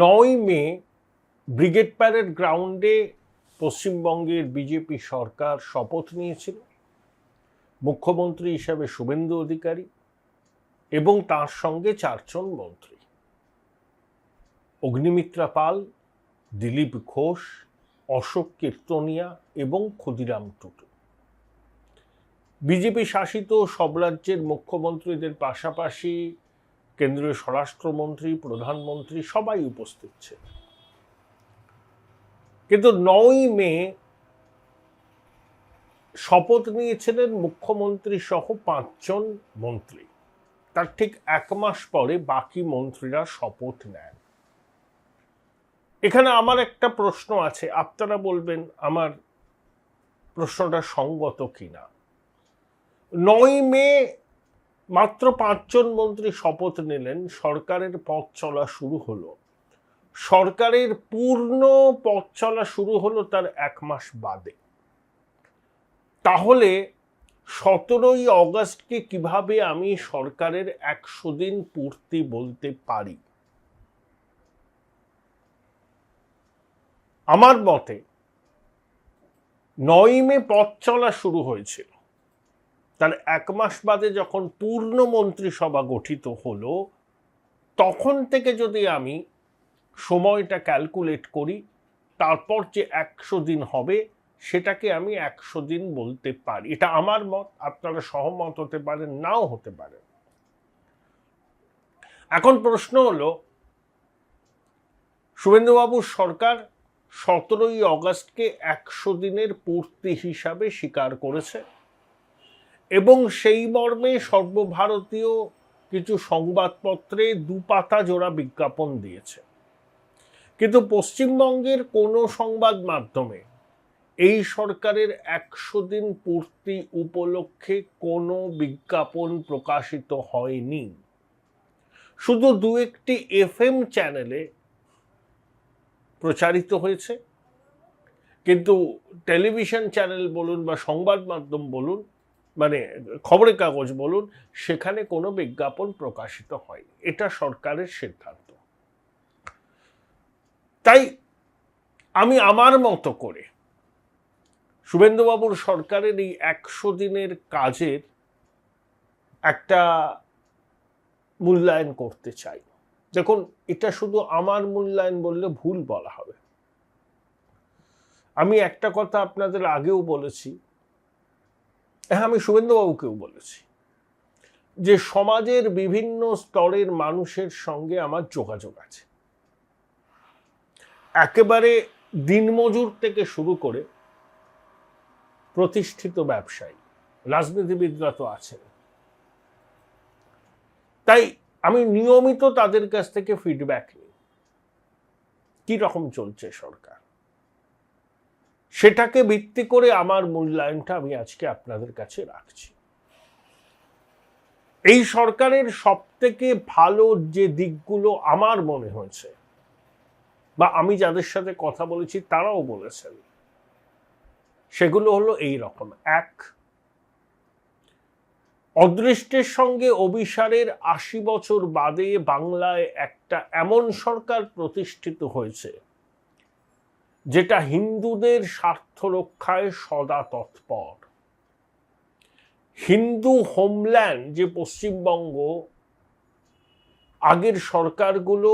9 মে brigade parade গ্রাউন্ডে পশ্চিমবঙ্গের BJP সরকার শপথ নিয়েছিল। মুখ্যমন্ত্রী হিসাবে শুভেন্দু অধিকারী এবং তার সঙ্গে 4 জন মন্ত্রী, অগ্নিমিত্রা পাল, দিলীপ ঘোষ, অশোক কীর্তনিয়া এবং ক্ষুদিরাম টুডু। বিজেপি শাসিত সব রাজ্যের মুখ্যমন্ত্রীদের পাশাপাশি কেন্দ্রীয় স্বরাষ্ট্রমন্ত্রী, প্রধানমন্ত্রী সবাই উপস্থিত ছিল। কিন্তু 9 মে শপথ নিয়েছিলেন মুখ্যমন্ত্রী সহ 5 জন মন্ত্রী। তার ঠিক 1 মাস পরে বাকি মন্ত্রীরা শপথ নেন। এখানে আমার একটা প্রশ্ন আছে, আপনারা বলবেন আমার প্রশ্নটা সঙ্গত কিনা। 9 মে মাত্র 5 জন মন্ত্রী শপথ নিলেন, সরকারের পথ চলা শুরু হলো। সরকারের পূর্ণ পথ চলা শুরু হলো তার 1 মাস বাদে। তাহলে 17ই অগস্টকে কিভাবে আমি সরকারের 100 দিন পূর্তি বলতে পারি? আমার মতে 9 মে পথ চলা শুরু হয়েছিল, তার 1 মাস বাদে যখন পূর্ণ মন্ত্রিসভা গঠিত হলো, তখন থেকে যদি আমি সময়টা ক্যালকুলেট করি, তারপর যে 100 দিন হবে সেটাকে আমি 100 দিন বলতে পারি। এটা আমার মত, আপনারা সহমত হতে পারেন, নাও হতে পারেন। এখন প্রশ্ন হলো, শুভেন্দুবাবুর সরকার 17ই অগস্টকে 100 দিনের পূর্তি হিসাবে স্বীকার করেছে এবং সেই মর্মে সর্বভারতীয় কিছু সংবাদপত্রে 2 পাতা জোড়া বিজ্ঞাপন দিয়েছে। কিন্তু পশ্চিমবঙ্গের কোনো সংবাদ মাধ্যমে এই সরকারের 100 দিন পূর্তি উপলক্ষে কোনো বিজ্ঞাপন প্রকাশিত হয়নি। শুধু 2-1টি FM চ্যানেলে প্রচারিত হয়েছে, কিন্তু টেলিভিশন চ্যানেল বলুন বা সংবাদ মাধ্যম বলুন, মানে খবরের কাগজ বলুন, সেখানে কোনো বিজ্ঞাপন প্রকাশিত হয়নি। এটা সরকারের সিদ্ধান্ত। তাই আমি আমার মতো করে শুভেন্দুবাবুর সরকারের এই 100 দিনের কাজের একটা মূল্যায়ন করতে চাই। দেখুন, এটা শুধু আমার মূল্যায়ন বললে ভুল বলা হবে। আমি একটা কথা আপনাদের আগেও বলেছি, হ্যাঁ, আমি শুভেন্দুবাবুকেও বলেছি, যে সমাজের বিভিন্ন স্তরের মানুষের সঙ্গে আমার যোগাযোগ আছে। একেবারে দিনমজুর থেকে শুরু করে প্রতিষ্ঠিত ব্যবসায়ী, রাজনীতিবিদরা তো আছেন। তাই আমি নিয়মিত তাদের কাছ থেকে ফিডব্যাক নিই, কি রকম চলছে সরকার, সেটাকে ভিত্তি করে আমার মূল্যায়নটা আমি আজকে আপনাদের কাছে রাখছি। এই সরকারের সবথেকে ভালো যে দিকগুলো আমার মনে হয়েছে, বা আমি যাদের সাথে কথা বলেছি তারাও বলেছেন, সেগুলো হলো এই রকম। 1, অদৃষ্টের সঙ্গে অভিসারের 80 বছর বাদে বাংলায় একটা এমন সরকার প্রতিষ্ঠিত হয়েছে যেটা হিন্দুদের স্বার্থ রক্ষায় সদা তৎপর। হিন্দু হোমল্যান্ড যে পশ্চিমবঙ্গ, আগের সরকারগুলো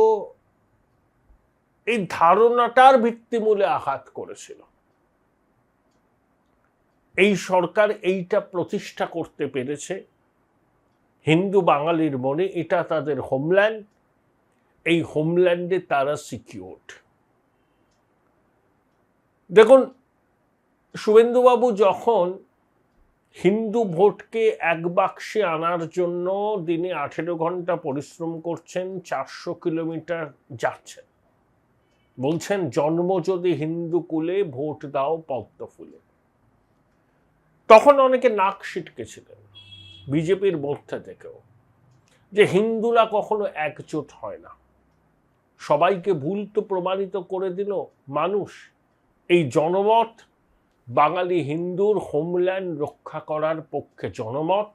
এই ধারণাটার ভিত্তিমূলে আঘাত করেছিল। এই সরকার এইটা প্রতিষ্ঠা করতে পেরেছে। হিন্দু বাঙালির মনে এটা তাদের হোমল্যান্ড, এই হোমল্যান্ডে তারা সিকিউরড। দেখুন, শুভেন্দুবাবু যখন হিন্দু ভোটকে 1 বাক্সে আনার জন্য দিনে 18 ঘন্টা পরিশ্রম করছেন, 400 কিলোমিটার যাচ্ছেন, বলছেন জন্ম যদি হিন্দু কুলে ভোট দাও পদ্ম ফুলে, তখন অনেকে নাক সিটকেছিলেন বিজেপির মধ্যে থেকেও, যে হিন্দুরা কখনো একজোট হয় না। সবাইকে ভুল তো প্রমাণিত করে দিল মানুষ। এই জনমত বাঙালি হিন্দুর হোমল্যান্ড রক্ষা করার পক্ষে জনমত,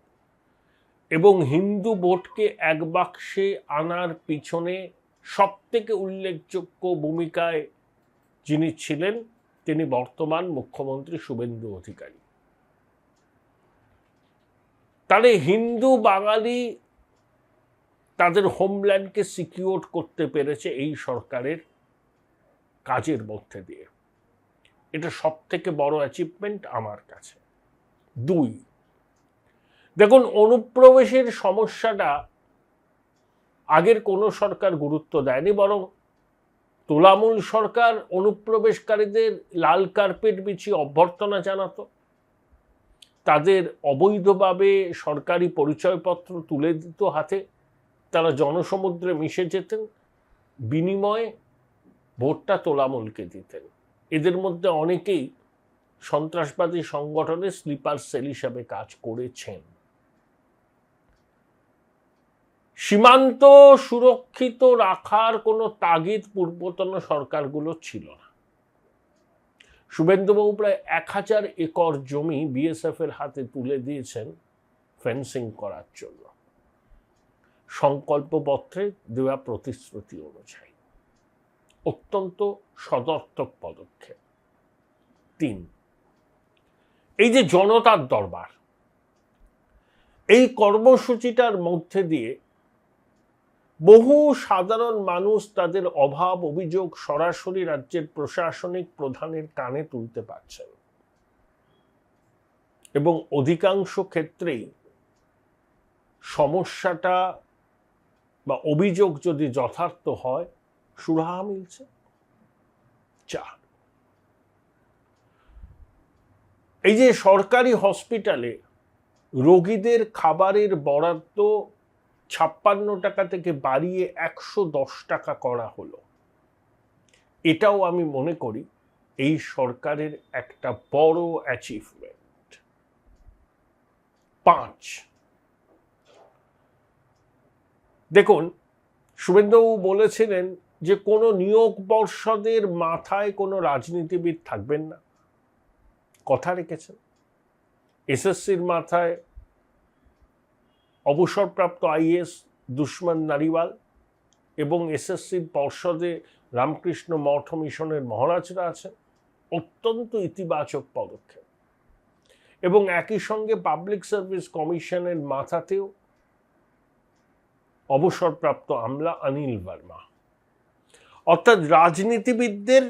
এবং হিন্দু ভোটকে 1 বাক্সে আনার পিছনে সব থেকে উল্লেখযোগ্য ভূমিকায় যিনি ছিলেন তিনি বর্তমান মুখ্যমন্ত্রী শুভেন্দু অধিকারী। তাহলে হিন্দু বাঙালি তাদের হোমল্যান্ডকে সিকিউর করতে পেরেছে এই সরকারের কাজের মধ্যে দিয়ে। এটা সব থেকে বড় অ্যাচিভমেন্ট আমার কাছে। 2, দেখুন অনুপ্রবেশের সমস্যাটা আগের কোনো সরকার গুরুত্ব দেয়নি, বরং তোলামূল সরকার অনুপ্রবেশকারীদের লাল কার্পেট বিছিয়ে অভ্যর্থনা জানাতো, তাদের অবৈধভাবে সরকারি পরিচয়পত্র তুলে দিত হাতে, তারা জনসমুদ্রে মিশে যেতেন, বিনিময়ে ভোটটা তোলামূলকে দিতেন। এদের মধ্যে অনেকেই সন্ত্রাসবাদী সংগঠনে স্লিপার সেল হিসাবে কাজ করেছেন। সীমান্ত সুরক্ষিত রাখার কোনো তাগিদ পূর্বতন সরকারগুলো ছিল না। শুভেন্দুবাবু প্রায় 1000 একর জমি বিএসএফ এর হাতে তুলে দিয়েছেন ফেন্সিং করার জন্য, সংকল্পপত্রে দেওয়া প্রতিশ্রুতি অনুযায়ী। অত্যন্ত সদর্থক পদক্ষেপ। 3, এই যে জনতার দরবার, এই কর্মসূচিটার মধ্যে দিয়ে বহু সাধারণ মানুষ তাদের অভাব অভিযোগ সরাসরি রাজ্যের প্রশাসনিক প্রধানের কানে তুলতে পারছেন, এবং অধিকাংশ ক্ষেত্রেই সমস্যাটা বা অভিযোগ যদি যথার্থ হয় সুরাহা মিলছে। 4, এই যে সরকারি হসপিটালে রোগীদের খাবারের বরাদ্দ 56 টাকা থেকে বাড়িয়ে 110 টাকা করা হলো, এটাও আমি মনে করি এই সরকারের একটা বড় অ্যাচিভমেন্ট। 5, দেখুন শুভেন্দুবাবু বলেছিলেন যে কোনো নিয়োগ পর্ষদের মাথায় কোনো রাজনীতিবিদ থাকবেন না, কথা রেখেছেন। এসএসসির মাথায় অবসরপ্রাপ্ত আইএস দুষ্মন নারিওয়াল এবং এসএসসির পর্ষদে রামকৃষ্ণ মঠ মিশনের মহারাজরা আছেন, অত্যন্ত ইতিবাচক পদক্ষেপ। এবং একই সঙ্গে পাবলিক সার্ভিস কমিশনের মাথাতেও অবসরপ্রাপ্ত আমলা অনিল ভার্মা। অর্থাৎ রাজনীতিবিদদের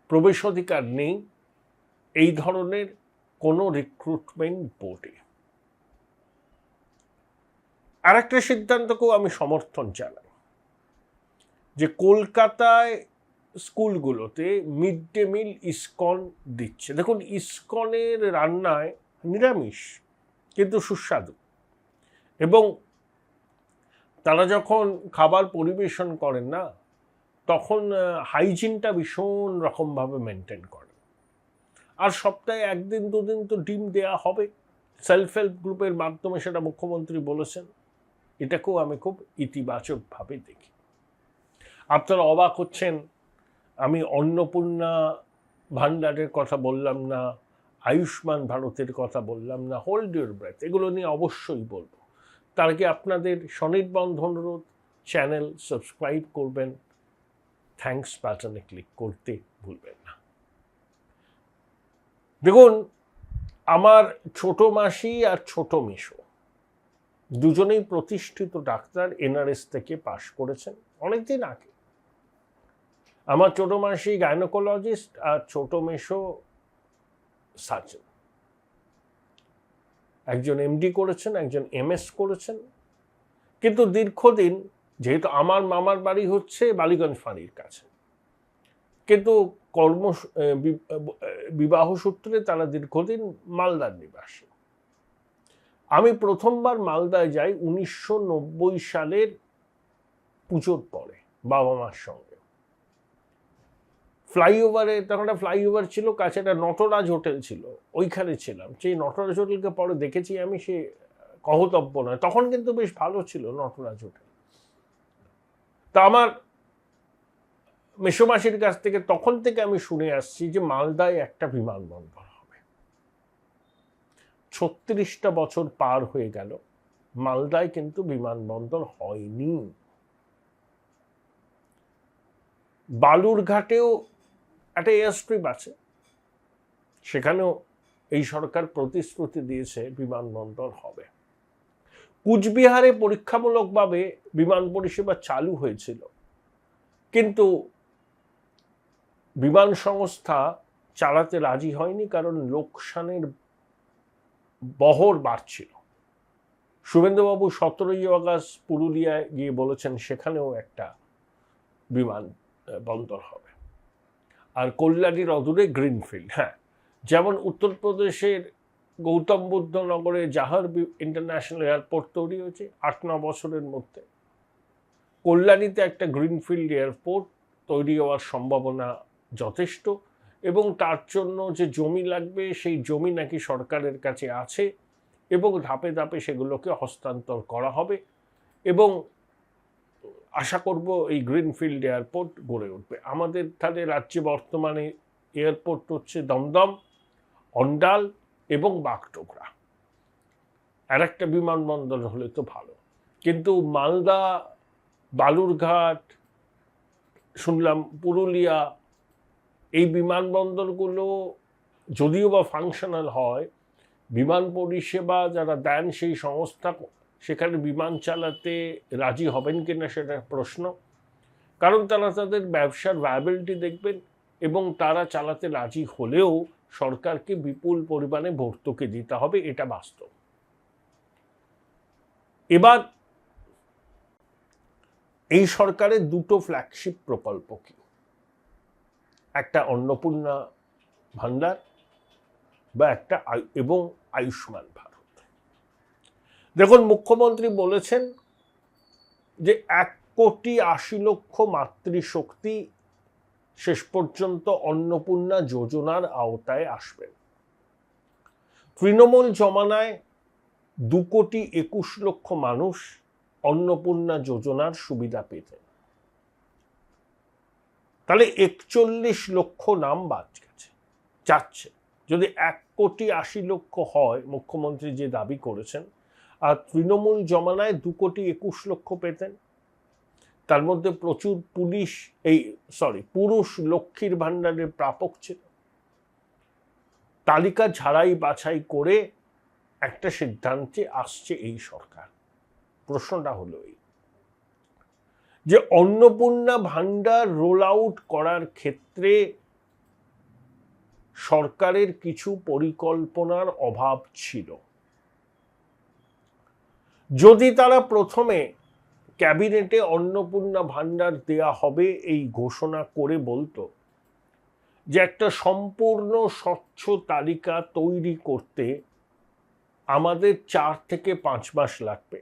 প্রবেশাধিকার নেই এই ধরনের কোনো রিক্রুটমেন্ট বোর্ডে। আর একটা সিদ্ধান্তকেও আমি সমর্থন জানাই, যে কলকাতায় স্কুলগুলোতে মিড ডে মিল ইসকন দিচ্ছে। দেখুন ইসকনের রান্নায় নিরামিষ কিন্তু সুস্বাদু, এবং তারা যখন খাবার পরিবেশন করেন না তখন হাইজিনটা ভীষণ রকমভাবে মেনটেন করে। আর সপ্তাহে 1 দিন 2 দিন তো ডিম দেয়া হবে, সেলফ হেল্প গ্রুপের মাধ্যমে, সেটা মুখ্যমন্ত্রী বলেছেন। এটাকেও আমি খুব ইতিবাচকভাবে দেখি। আপনারা অবাক হচ্ছেন আমি অন্নপূর্ণা ভান্ডারের কথা বললাম না, আয়ুষ্মান ভারতের কথা বললাম না, হোল্ড ইউর ব্রেথ, এগুলো নিয়ে অবশ্যই বলবো। তার আগে আপনাদের স্বনির্বন্ধ অনুরোধ, চ্যানেল সাবস্ক্রাইব করবেন, থ্যাঙ্কস বাটনে ক্লিক করতে ভুলবেন না। দেখুন আমার ছোট মাসি আর ছোট মেশো দুজনেই প্রতিষ্ঠিত ডাক্তার, এনআরএস থেকে পাশ করেছেন অনেকদিন আগে। আমার ছোট মাসি গাইনোকোলজিস্ট আর ছোট মেশো সার্জন। একজন এমডি করেছেন, একজন এমএস করেছেন। কিন্তু দীর্ঘদিন, যেহেতু আমার মামার বাড়ি হচ্ছে বালিগঞ্জ ফাঁড়ির কাছে, কিন্তু বিবাহ সূত্রে তারা দীর্ঘদিন মালদার নিবাসী। আমি প্রথমবার মালদায় যাই 1990 সালের পুজোর পরে বাবা মার সঙ্গে। ফ্লাইওভারে, তখন একটা ফ্লাইওভার ছিল কাছে, একটা নটরাজ হোটেল ছিল, ওইখানে ছিলাম। সেই নটরাজ হোটেলকে পরে দেখেছি আমি, সে কহতব্য নয়, তখন কিন্তু বেশ ভালো ছিল নটরাজ হোটেল। তা আমার মেসোমাসির কাছ থেকে তখন থেকে আমি শুনে আসছি যে মালদায় একটা বিমানবন্দর হবে। 36টা বছর পার হয়ে গেল, মালদায় কিন্তু বিমানবন্দর হয়নি। বালুরঘাটেও একটা এয়ারস্ট্রিপ আছে, সেখানেও এই সরকার প্রতিশ্রুতি দিয়েছে বিমানবন্দর হবে। কুচবিহারে পরীক্ষামূলকভাবে বিমান পরিষেবা চালু হয়েছিল, কিন্তু বিমান সংস্থা চালাতে রাজি হয়নি, কারণ লোকসানের বহর বাড়ছিল। শুভেন্দুবাবু 17ই আগস্ট পুরুলিয়ায় গিয়ে বলেছেন সেখানেও একটা বিমান বন্দর হবে। আর কল্যাণীর অদূরে গ্রিনফিল্ড, হ্যাঁ, যেমন উত্তরপ্রদেশের গৌতম বুদ্ধ নগরে জাহার ইন্টারন্যাশনাল এয়ারপোর্ট তৈরি হয়েছে 8-9 বছরের মধ্যে, কল্যাণীতে একটা গ্রিনফিল্ড এয়ারপোর্ট তৈরি হওয়ার সম্ভাবনা যথেষ্ট, এবং তার জন্য যে জমি লাগবে সেই জমি নাকি সরকারের কাছে আছে, এবং ধাপে ধাপে সেগুলোকে হস্তান্তর করা হবে, এবং আশা করব এই গ্রিনফিল্ড এয়ারপোর্ট গড়ে উঠবে। আমাদের তাহলে রাজ্যে বর্তমানে এয়ারপোর্ট হচ্ছে দমদম, অন্ডাল এবং বাগডোগরা। আর একটা বিমানবন্দর হলে তো ভালো, কিন্তু মালদা, বালুরঘাট, শুনলাম পুরুলিয়া, এই বিমানবন্দরগুলো যদিও বা ফাংশনাল হয়, বিমান পরিষেবা যারা দেন সেই সংস্থা সেখানে বিমান চালাতে রাজি হবেন কিনা সেটা প্রশ্ন, কারণ তারা তাদের ব্যবসার ভায়াবিলিটি দেখবেন, এবং তারা চালাতে রাজি হলেও সরকারকে বিপুল পরিমাণে ভর্তুকি দিতে হবে, এটা বাস্তব। এবার এই সরকারের দুটো ফ্ল্যাগশিপ প্রকল্প কি, একটা অন্নপূর্ণা ভান্ডার বা একটা এবং আয়ুষ্মান ভারত। দেখুন, মুখ্যমন্ত্রী বলেছেন যে 1,80,00,000 মাতৃশক্তি শেষ পর্যন্ত অন্নপূর্ণা যোজনার আওতায় আসবেন। তৃণমূল জমানায় 2,21,00,000 মানুষ অন্নপূর্ণা যোজনার সুবিধা পেতেন, তাহলে 41 লক্ষ নাম বাদ যাচ্ছে। যদি 1,80,00,000 হয় মুখ্যমন্ত্রী যে দাবি করেছেন, আর তৃণমূল জমানায় 2,21,00,000 পেতেন, তার মধ্যে প্রচুর পুরুষ লক্ষ্মীর ভাণ্ডারের প্রাপক ছিল। তালিকা ঝাড়াই বাছাই করে একটা সিদ্ধান্তে আসছে এই সরকার। প্রশ্নটা হলো এই যে অন্নপূর্ণা ভাণ্ডার রোল আউট করার ক্ষেত্রে সরকারের কিছু পরিকল্পনার অভাব ছিল। যদি তারা প্রথমে ক্যাবিনেটে অন্নপূর্ণা ভাণ্ডার দেয়া হবে এই ঘোষণা করে বলতো যে একটা সম্পূর্ণ স্বচ্ছ তালিকা তৈরি করতে আমাদের 4 থেকে 5 মাস লাগবে,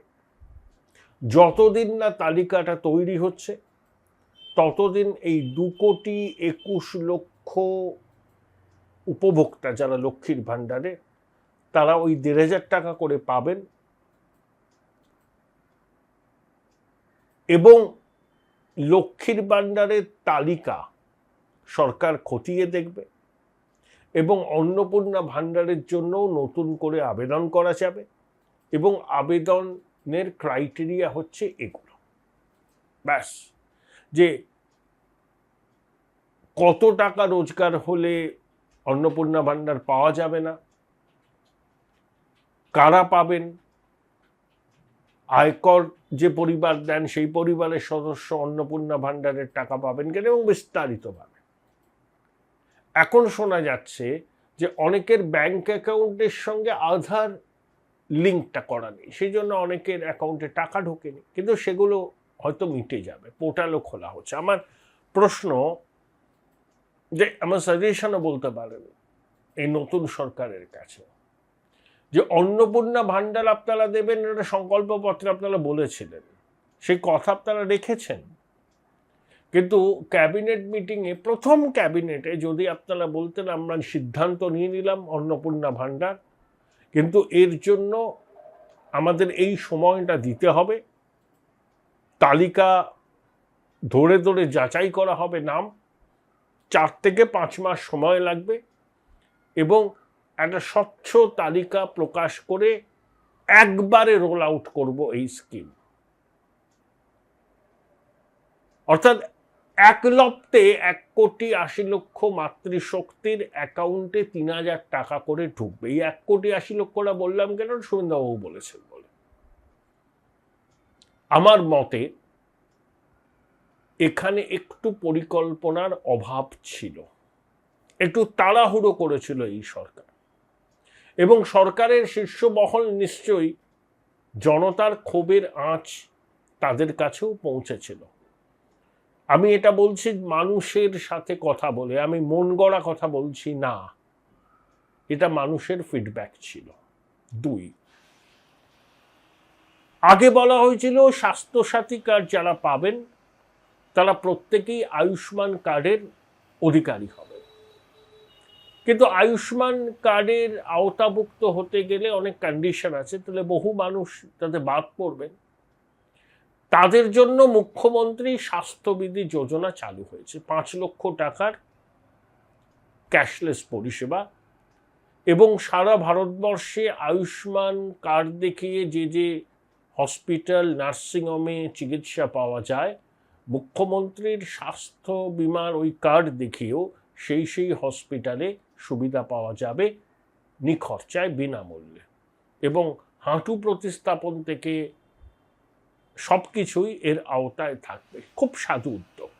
যতদিন না তালিকাটা তৈরি হচ্ছে ততদিন এই 2,21,00,000 উপভোক্তা যারা লক্ষ্মীর ভাণ্ডারে, তারা ওই 1,500 টাকা করে পাবেন, এবং লক্ষ্মীর ভাণ্ডারের তালিকা সরকার খতিয়ে দেখবে, এবং অন্নপূর্ণা ভাণ্ডারের জন্য নতুন করে আবেদন করা যাবে, এবং আবেদনের ক্রাইটেরিয়া হচ্ছে এগুলো। ব্যাস, যে কত টাকা রোজগার হলে অন্নপূর্ণা ভাণ্ডার পাওয়া যাবে না, কারা পাবেন, আয়কর যে পরিবার দেন সেই পরিবারের সদস্য অন্নপূর্ণা ভাণ্ডারের টাকা পাবেন কেন, এবং বিস্তারিতভাবে। এখন শোনা যাচ্ছে যে অনেকের ব্যাংক অ্যাকাউন্টের সঙ্গে আধার লিঙ্কটা করা নেই, সেই জন্য অনেকের অ্যাকাউন্টে টাকা ঢোকেনি, কিন্তু সেগুলো হয়তো মিটে যাবে, পোর্টালও খোলা হচ্ছে। আমার প্রশ্ন, যে আমার সাজেশনও বলতে পারেন এই নতুন সরকারের কাছে, যে অন্নপূর্ণা ভাণ্ডার আপনারা দেবেন, এটা সংকল্পপত্রে আপনারা বলেছিলেন, সেই কথা আপনারা রেখেছেন, কিন্তু ক্যাবিনেট মিটিংয়ে, প্রথম ক্যাবিনেটে যদি আপনারা বলতেন আমরা সিদ্ধান্ত নিয়ে নিলাম অন্নপূর্ণা ভাণ্ডার, কিন্তু এর জন্য আমাদের এই সময়টা দিতে হবে, তালিকা ধরে ধরে যাচাই করা হবে নাম, 4 থেকে 5 মাস সময় লাগবে, এবং একটা স্বচ্ছ তালিকা প্রকাশ করে একবারে রোল আউট করব এই স্কিম। অর্থাৎ এক লপ্তে 1,80,00,000 মাতৃশক্তির অ্যাকাউন্টে 3,000 টাকা করে ঢুকবে। এই 1,80,00,000 বললাম কেন, শুভেন্দুবাবু বলেছেন বলে। আমার মতে এখানে একটু পরিকল্পনার অভাব ছিল, একটু তাড়াহুড়ো করেছিল এই সরকার, এবং সরকারের শীর্ষ মহল নিশ্চয়ই জনতার ক্ষোভের আঁচ তাদের কাছেও পৌঁছেছিল। আমি এটা বলছি মানুষের সাথে কথা বলে, আমি মন গড়া কথা বলছি না, এটা মানুষের ফিডব্যাক ছিল। 2, আগে বলা হয়েছিল স্বাস্থ্যসাথী কার্ড যারা পাবেন তারা প্রত্যেকেই আয়ুষ্মান কার্ডের অধিকারী হবে, কিন্তু আয়ুষ্মান কার্ডের আওতাভুক্ত হতে গেলে অনেক কন্ডিশন আছে, তাহলে বহু মানুষ তাতে বাদ পড়বেন। তাদের জন্য মুখ্যমন্ত্রী স্বাস্থ্যবিধি যোজনা চালু হয়েছে, 5 লক্ষ টাকার ক্যাশলেস পরিষেবা, এবং সারা ভারতবর্ষে আয়ুষ্মান কার্ড দেখিয়ে যে যে হসপিটাল নার্সিংহোমে চিকিৎসা পাওয়া যায়, মুখ্যমন্ত্রীর স্বাস্থ্য বিমার ওই কার্ড দেখিয়েও সেই হসপিটালে সুবিধা পাওয়া যাবে নিখরচায়, বিনামূল্যে, এবং হাঁটু প্রতিস্থাপন থেকে সবকিছুই এর আওতায় থাকবে। খুব সাধু উদ্যোগ।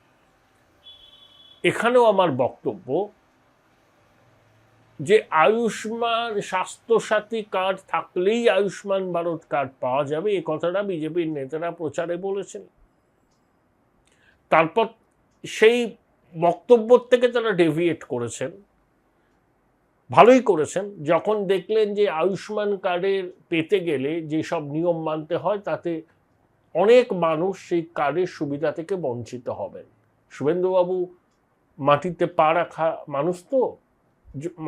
এখানেও আমার বক্তব্য যে আয়ুষ্মান স্বাস্থ্যসাথী কার্ড থাকলেই আয়ুষ্মান ভারত কার্ড পাওয়া যাবে, এ কথাটা বিজেপির নেতারা প্রচারে বলেছেন। তারপর সেই বক্তব্য থেকে তারা ডেভিয়েট করেছেন, ভালোই করেছেন, যখন দেখলেন যে আয়ুষ্মান কার্ডের পেতে গেলে যেসব নিয়ম মানতে হয় তাতে অনেক মানুষ সেই কার্ডের সুবিধা থেকে বঞ্চিত হবেন। শুভেন্দুবাবু মাটিতে পা রাখা মানুষ, তো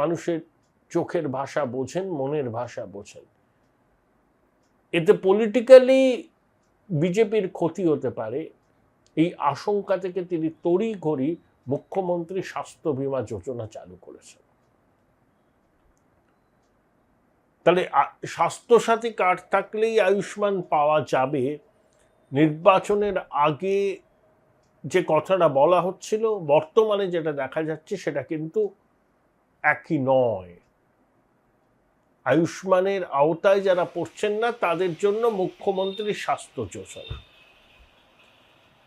মানুষের চোখের ভাষা বোঝেন, মনের ভাষা বোঝেন। এতে পলিটিক্যালি বিজেপির ক্ষতি হতে পারে, এই আশঙ্কা থেকে তিনি তড়িঘড়ি মুখ্যমন্ত্রী স্বাস্থ্য বীমা যোজনা চালু করেছেন। তাহলে স্বাস্থ্যসাথী কার্ড থাকলেই আয়ুষ্মান পাওয়া যাবে, নির্বাচনের আগে যে কথাটা বলা হচ্ছিল, বর্তমানে যেটা দেখা যাচ্ছে সেটা কিন্তু একই নয়। আয়ুষ্মানের আওতায় যারা পড়ছেন না তাদের জন্য মুখ্যমন্ত্রীর স্বাস্থ্য যোজনা।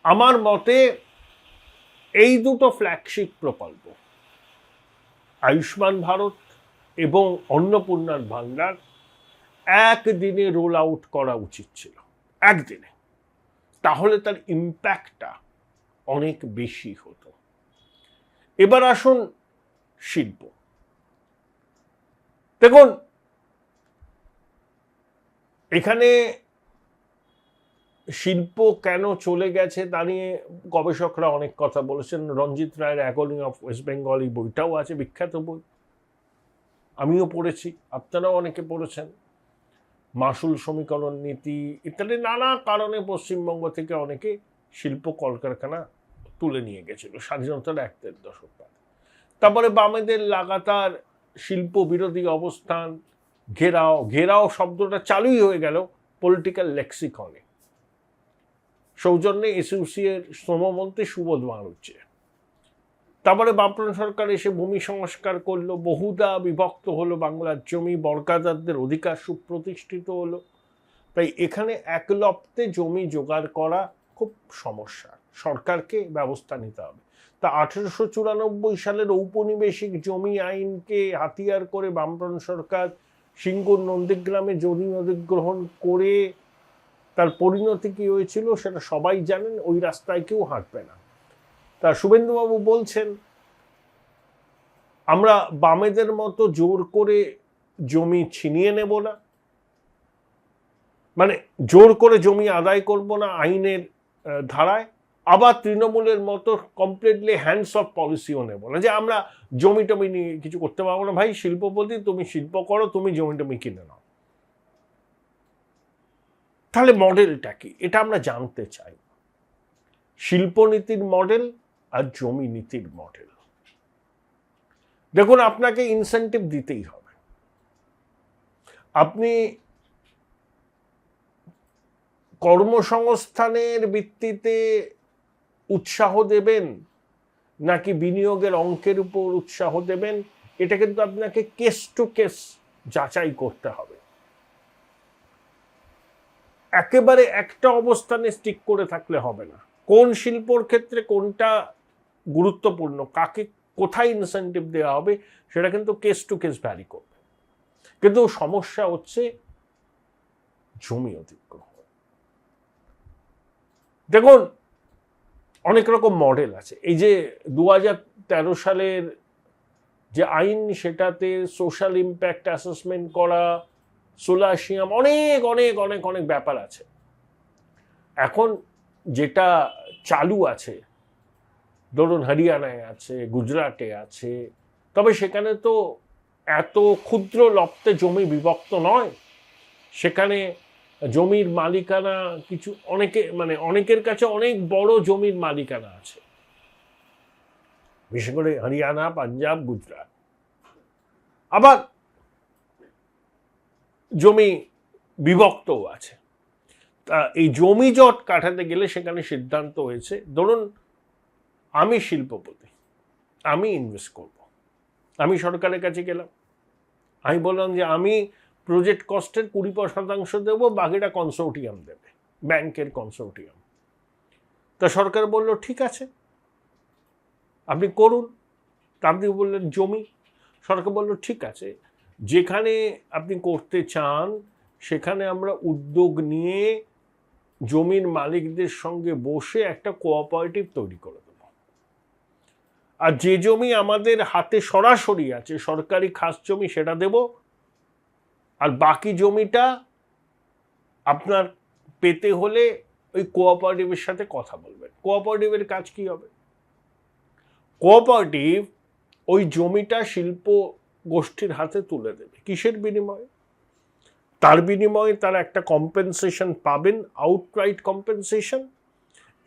আমার মতে এই দুটো ফ্ল্যাগশিপ প্রকল্প, আয়ুষ্মান ভারত এবং অন্নপূর্ণার ভান্ডার, একদিনে রোল আউট করা উচিত ছিল, একদিনে। তাহলে তার ইম্প্যাক্টটা অনেক বেশি হতো। এবার আসুন শিল্প। দেখুন, এখানে শিল্প কেন চলে গেছে তা নিয়ে গবেষকরা অনেক কথা বলেছেন। রঞ্জিত রায়ের অ্যাগনি অফ ওয়েস্ট বেঙ্গল এই বইটাও আছে, বিখ্যাত বই, আমিও পড়েছি, আপনারাও অনেকে পড়েছেন। মাসুল সমীকরণ নীতি ইত্যাদি নানা কারণে পশ্চিমবঙ্গ থেকে অনেকে শিল্প কলকারখানা তুলে নিয়ে গেছিল স্বাধীনতার 1-1.5 দশক বাদে। তারপরে বামেদের লাগাতার শিল্প বিরোধী অবস্থান, ঘেরাও শব্দটা চালুই হয়ে গেল পলিটিক্যাল লেক্সিকনে, সৌজন্যে এসইউসি এর শ্রমমন্ত্রী সুবোধ বাড়ুচ্ছে। তারপরে বামফ্রন্ট সরকার এসে ভূমি সংস্কার করলো, বহুদা বিভক্ত হলো বাংলার জমি, বর্গাদারদের অধিকার সুপ্রতিষ্ঠিত হলো। তাই এখানে এক লপ্তে জমি জোগাড় করা খুব সমস্যা, সরকারকে ব্যবস্থা নিতে হবে। তা 1894 সালের ঔপনিবেশিক জমি আইনকে হাতিয়ার করে বামফ্রন্ট সরকার সিঙ্গুর নন্দীগ্রামে জমি অধিগ্রহণ করে তার পরিণতি কি হয়েছিল সেটা সবাই জানেন, ওই রাস্তায় কেউ হাঁটবে না। তা শুভেন্দুবাবু বলছেন আমরা বামেদের মতো জোর করে জমি ছিনিয়ে নেব না, মানে জোর করে জমি আদায় করব না আইনের ধারায়, আবার তৃণমূলের মতো কমপ্লিটলি হ্যান্ডস অফ পলিসিও নেব না, যে আমরা জমি টমি নিয়ে কিছু করতে পারবো না। ভাই, শিল্পপতি, তুমি শিল্প করো, তুমি জমি টমি কিনে নাও। তাহলে মডেলটা কি, এটা আমরা জানতে চাই। শিল্পনীতির মডেল আর জমি নীতির মডেল। দেখুন, আপনাকে ইনসেন্টিভ দিতেই হবে। আপনি কর্মসংস্থানের ভিত্তিতে উৎসাহ দেবেন নাকি বিনিয়োগের অঙ্কের উপর উৎসাহ দেবেন, এটা কিন্তু আপনাকে কেস টু কেস যাচাই করতে হবে। একেবারে একটা অবস্থানে স্টিক করে থাকলে হবে না। কোন শিল্পর ক্ষেত্রে কোনটা গুরুত্বপূর্ণ, কাকে কোথায় ইনসেন্টিভ দেওয়া হবে, সেটা কিন্তু কেস টু কেস ভ্যারি করবে। কিন্তু সমস্যা হচ্ছে জমি অধিগ্রহণ। দেখুন, অনেক রকম মডেল আছে। এই যে 2013 সালের যে আইন, সেটাতে সোশ্যাল ইম্প্যাক্ট অ্যাসেসমেন্ট করা, সোলাশিয়াম, অনেক অনেক অনেক অনেক ব্যাপার আছে। এখন যেটা চালু আছে, ধরুন হরিয়ানায় আছে, গুজরাটে আছে, তবে সেখানে তো এত ক্ষুদ্র লপ্তে জমি বিভক্ত নয়। সেখানে জমির মালিকানা কিছু অনেকের কাছে অনেক বড় জমির মালিকানা আছে, বিশেষ করে হরিয়ানা, পাঞ্জাব, গুজরাট। আবার জমি বিভক্তও আছে। তা এই জমি জট কাটাতে গেলে সেখানে সিদ্ধান্ত হয়েছে, ধরুন আমি শিল্পপতি, আমি ইনভেস্ট করব, আমি সরকারের কাছে গেলাম, আমি বললাম যে আমি প্রজেক্ট কস্টের 20% দেবো, বাকিটা কনসোর্টিয়াম দেবে, ব্যাংকের কনসোর্টিয়াম। তা সরকার বলল ঠিক আছে, আপনি করুন। তা আপনি বললেন জমি, সরকার বলল ঠিক আছে, যেখানে আপনি করতে চান সেখানে আমরা উদ্যোগ নিয়ে জমির মালিকদের সঙ্গে বসে একটা কোঅপারেটিভ তৈরি করে দেব, আর যে জমি আমাদের হাতে সরাসরি আছে সরকারি খাস জমি, সেটা দেব, আর বাকি জমিটা আপনার পেতে হলে ওই কোঅপারেটিভের সাথে কথা বলবেন। কোঅপারেটিভের কাজ কি হবে? কোঅপারেটিভ ওই জমিটা শিল্প গোষ্ঠীর হাতে তুলে দেবে। কিসের বিনিময়ে? তার বিনিময়ে তারা একটা কম্পেনসেশন পাবেন, আউটরাইট কম্পেনসেশন,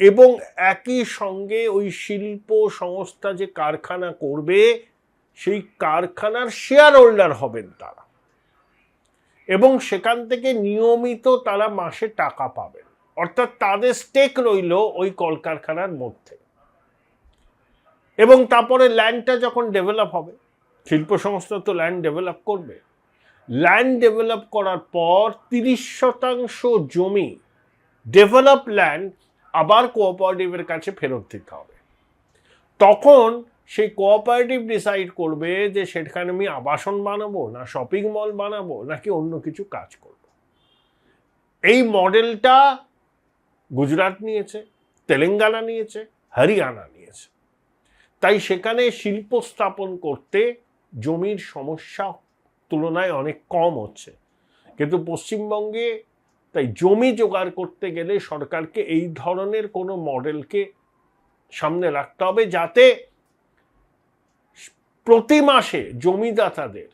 এবং একই সঙ্গে ওই শিল্প সংস্থা যে কারখানা করবে সেই কারখানার শেয়ার হোল্ডার হবেন তারা, এবং সেখান থেকে নিয়মিত তারা মাসে টাকা পাবেন। অর্থাৎ তাদের স্টেক রইল ওই কলকারখানার মধ্যে। এবং তারপরে ল্যান্ডটা যখন ডেভেলপ হবে, শিল্প সংস্থা তো ল্যান্ড ডেভেলপ করবে, ল্যান্ড ডেভেলপ করার পর 30% জমি, ডেভেলপ ল্যান্ড, আবার কোঅপারেটিভের কাছে ফেরত দিতে হবে। তখন সেই কোঅপারেটিভ ডিসাইড করবে যে সেখানে আমি আবাসন বানাবো, না শপিং মল বানাবো, নাকি অন্য কিছু কাজ করব। এই মডেলটা গুজরাট নিয়েছে, তেলেঙ্গানা নিয়েছে, হরিয়ানা নিয়েছে। তাই সেখানে শিল্প স্থাপন করতে জমির সমস্যা তুলনায় অনেক কম হচ্ছে। কিন্তু পশ্চিমবঙ্গে তাই জমি জোগাড় করতে গেলে সরকারকে এই ধরনের কোনো মডেলকে সামনে রাখতে হবে, যাতে প্রতি মাসে জমিদাতাদের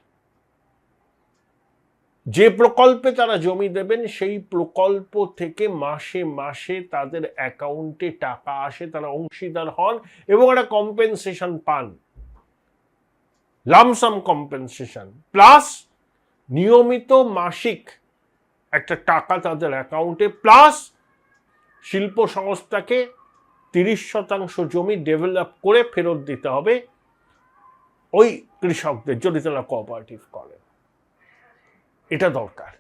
যে প্রকল্পে তারা জমি দেবেন সেই প্রকল্প থেকে মাসে মাসে তাদের অ্যাকাউন্টে টাকা আসে, তারা অংশীদার হন এবং একটা কম্পেনসেশন পান, লামসাম কম্পেনসেশন, প্লাস নিয়মিত মাসিক একটা টাকা তাদের অ্যাকাউন্টে, প্লাস শিল্প সংস্থাকে 30% জমি ডেভেলপ করে ফেরত দিতে হবে ওই কৃষকদের, যদি তারা কোঅপারেটিভ করে। এটা দরকার।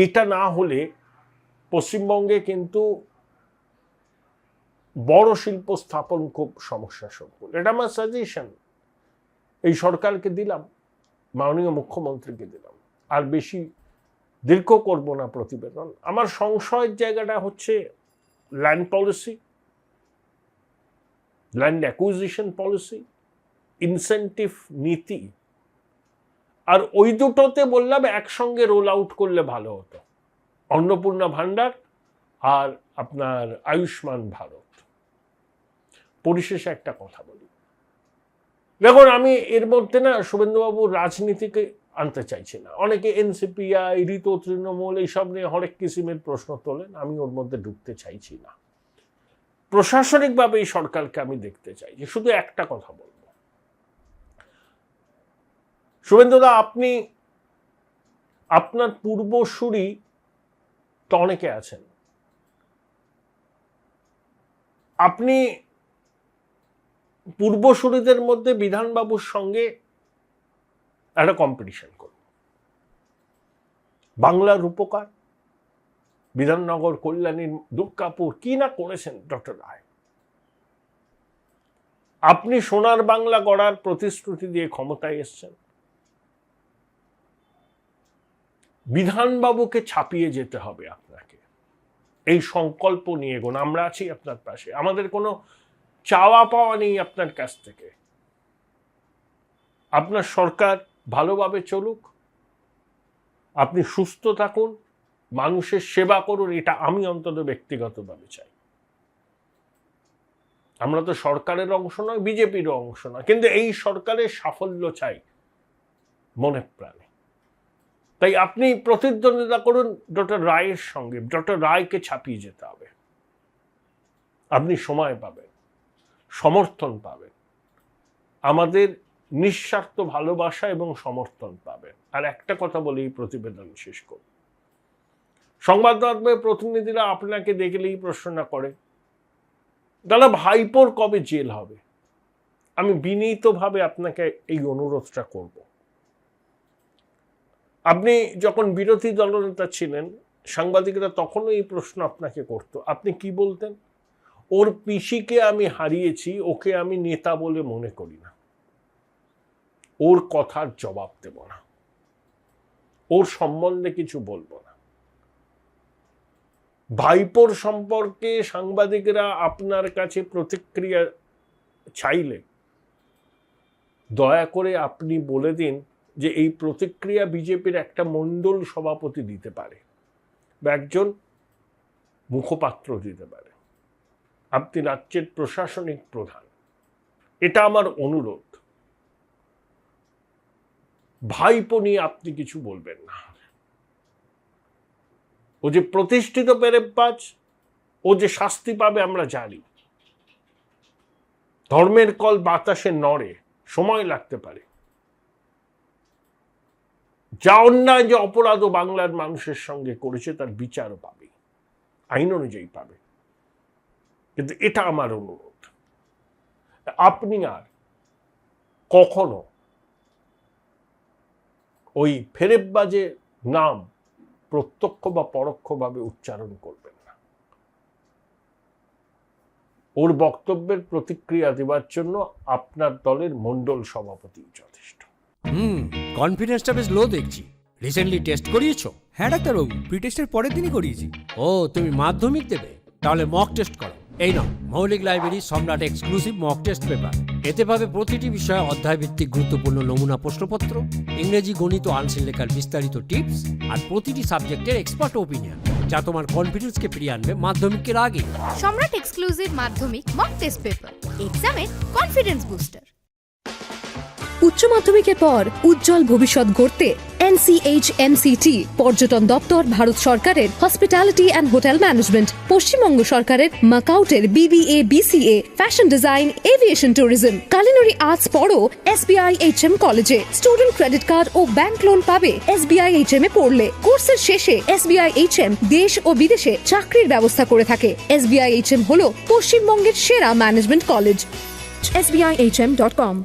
এটা না হলে পশ্চিমবঙ্গে কিন্তু বড় শিল্প স্থাপন খুব সমস্যা সম্পূর্ণ। এটা আমার সাজেশন, এই সরকারকে দিলাম, মাননীয় মুখ্যমন্ত্রীকে দিলাম, আর বেশি দীর্ঘ করব না প্রতিবেদন। আমার সংশয়ের জায়গাটা হচ্ছে land policy, land acquisition policy, incentive নীতি। আর ওই দুটোতে বললাম একসঙ্গে রোল আউট করলে ভালো হতো, অন্নপূর্ণা ভাণ্ডার আর আপনার আয়ুষ্মান ভারত। পরিশেষে একটা কথা বলি, দেখুন আমি এর মধ্যে না শুভেন্দুবাবু রাজনীতিকে আনতে চাইছি না। অনেকে এনসিপিআই, ঋত, তৃণমূল এইসব নিয়ে হরেক কিসিমের প্রশ্ন তোলেন, আমি ওর মধ্যে ঢুকতে চাইছি না। প্রশাসনিকভাবে এই সরকারকে আমি দেখতে চাইছি। শুধু একটা কথা বলবো, শুভেন্দুদা, আপনি আপনার পূর্বসূরি তো অনেকে আছেন, আপনি পূর্বসূরিদের মধ্যে বিধানবাবুর সঙ্গে একটা কম্পিটিশন করুন। বাংলার রূপকার, বিধাননগর, কল্যাণীর, দুর্গাপুর কি না করেছেন ডক্টর রায়। আপনি সোনার বাংলা গড়ার প্রতিশ্রুতি দিয়ে ক্ষমতায় এসছেন। বিধানবাবুকে ছাপিয়ে যেতে হবে আপনাকে, এই সংকল্প নিয়ে এগোন। আমরা আছি আপনার পাশে, আমাদের কোনো চাওয়া পাওয়া নেই আপনার কাছ থেকে। আপনার সরকার ভালোভাবে চলুক, আপনি সুস্থ থাকুন, মানুষের সেবা করুন, এটা আমি অন্তত ব্যক্তিগতভাবে চাই। আমরা তো সরকারের অংশ নয়, বিজেপির অংশ নয়, কিন্তু এই সরকারের সাফল্য চাই মনে প্রাণে। তাই আপনি প্রতিদ্বন্দ্বিতা করুন ডক্টর রায়ের সঙ্গে। ডক্টর রায়কে ছাপিয়ে যেতে হবে। আপনি সময় পাবেন, সমর্থন পাবেন, আমাদের নিঃস্বার্থ ভালোবাসা এবং সমর্থন পাবেন। আর একটা কথা বলেই প্রতিবেদন শেষ করুন। সংবাদ মাধ্যমের প্রতিনিধিরা আপনাকে দেখলেই প্রশ্ন করে, দাদা ভাইপোর কবে জেল হবে? আমি বিনীতভাবে আপনাকে এই অনুরোধটা করব। আপনি যখন বিরোধী দলনেতা ছিলেন, সাংবাদিকরা তখনও এই প্রশ্ন আপনাকে করতো, আপনি কি বলতেন? ওর পিসিকে আমি হারিয়েছি, ওকে আমি নেতা বলে মনে করি না, ওর কথার জবাব দেব না, ওর সম্বন্ধে কিছু বলবো না। ভাইপোর সম্পর্কে সাংবাদিকরা আপনার কাছে প্রতিক্রিয়া চাইলে দয়া করে আপনি বলে দিন যে এই প্রতিক্রিয়া বিজেপির একটা মণ্ডল সভাপতি দিতে পারে বা একজন মুখপাত্র দিতে পারে। আপনি রাজ্যের প্রশাসনিক প্রধান, এটা আমার অনুরোধ। ভাইপো নিয়ে আপনি কিছু বলবেন না। ও যে প্রতিষ্ঠিত পেরেববাজ, ও যে শাস্তি পাবে আমরা জানি। ধর্মের কল বাতাসে নড়ে, সময় লাগতে পারে। যা অন্যায়, যে অপরাধ ও বাংলার মানুষের সঙ্গে করেছে তার বিচারও পাবে, আইন অনুযায়ী পাবে। কিন্তু এটা আমার অনুরোধ, আপনি আর কখনো ওই ফেরেববাজের নাম প্রত্যক্ষ বা পরোক্ষভাবে উচ্চারণ করবেন না। ওর বক্তব্যের প্রতিক্রিয়া দেওয়ার জন্য আপনার দলের মণ্ডল সভাপতি যথেষ্ট। কনফিডেন্সটা বেশ লো দেখছি। রিসেন্টলি টেস্ট করিয়েছো? হ্যাঁ ডাক্তারবাবু, প্রি টেস্টের পরের দিনই করিয়েছি। ও, তুমি মাধ্যমিক দেবে? তাহলে মক টেস্ট করো। এই নাও মৌলিক লাইব্রেরি সম্রাট এক্সক্লুসিভ মক টেস্ট পেপার। এতে পাবে প্রতিটি বিষয়ে অধ্যায়ভিত্তিক গুরুত্বপূর্ণ নমুনা প্রশ্নপত্র, ইংরেজি, গণিত, আনসিন লেখার বিস্তারিত টিপস আর প্রতিটি সাবজেক্টের এক্সপার্ট ওপিনিয়ন, যা তোমার কনফিডেন্সকে ফিরিয়ে আনবে মাধ্যমিকের আগে। সম্রাট এক্সক্লুসিভ মাধ্যমিক মক টেস্ট পেপার, এক্সামের কনফিডেন্স বুস্টার। উচ্চ মাধ্যমিকের পর উজ্জ্বল ভবিষ্যৎ গড়তে NCHMCT পর্যটন দপ্তর, ভারত সরকারের hospitality and hotel management, Paschimbanga সরকারের মাকাউটের BBA BCA, fashion design, aviation tourism, culinary arts পড়ো SBI HM কলেজে। স্টুডেন্ট ক্রেডিট কার্ড ও ব্যাংক লোন পাবে SBI HM এ পড়লে। কোর্সের শেষে SBI HM দেশ ও বিদেশে চাকরির ব্যবস্থা করে থাকে। SBI HM হলো পশ্চিমবঙ্গের সেরা ম্যানেজমেন্ট কলেজ। SBIHM.com।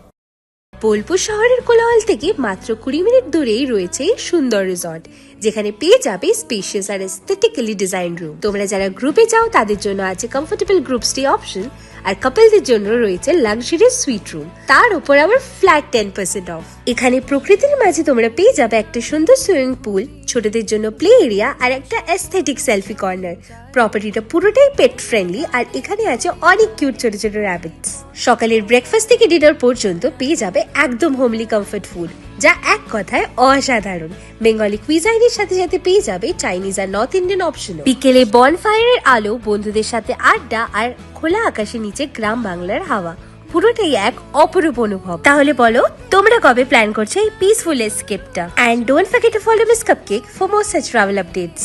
বোলপুর শহরের কোলাহল থেকে মাত্র 20 মিনিট দূরেই রয়েছে সুন্দর রিসর্ট, যেখানে পেয়ে যাবে স্পেশিয়াস আর এস্থেটিক্যালি ডিজাইন রুম। তোমরা যারা গ্রুপে যাও তাদের জন্য আছে কমফোর্টেবল গ্রুপ স্টে অপশন, আর কাপলদের জন্য রয়েছে লাক্সারিয়াস সুইট রুম, তার উপর আবার ফ্ল্যাট 10% অফ। এখানে প্রকৃতির মাঝে তোমরা পেয়ে যাবে একটা সুন্দর সুইমিং পুল, ছোটদের জন্য প্লে এরিয়া আর একটা এস্থেটিক সেলফি কর্নার। প্রপার্টিটা পুরোটাই পেট ফ্রেন্ডলি, আর এখানে আছে অনেক কিউট ছোট ছোট র্যাবিটস। সকালের ব্রেকফাস্ট থেকে ডিনার পর্যন্ত পেয়ে যাবে একদম হোমলি কমফর্ট ফুড, যা এক কথায় অসাধারণ। বেঙ্গলি কুইজাইনের সাথে সাথে পেয়ে যাবে চাইনিজ আর নর্থ ইন্ডিয়ান অপশনও। বিকেলে বনফায়ারের আলো, বন্ধুদের সাথে আড্ডা আর খোলা আকাশের নিচে গ্রাম বাংলার হাওয়া, পুরোটাই এক অপরূপ অনুভব। তাহলে বলো তোমরা কবে প্ল্যান করছো এই পিসফুল এসকেপটা? And don't forget to follow Miss Cupcake for more such travel updates.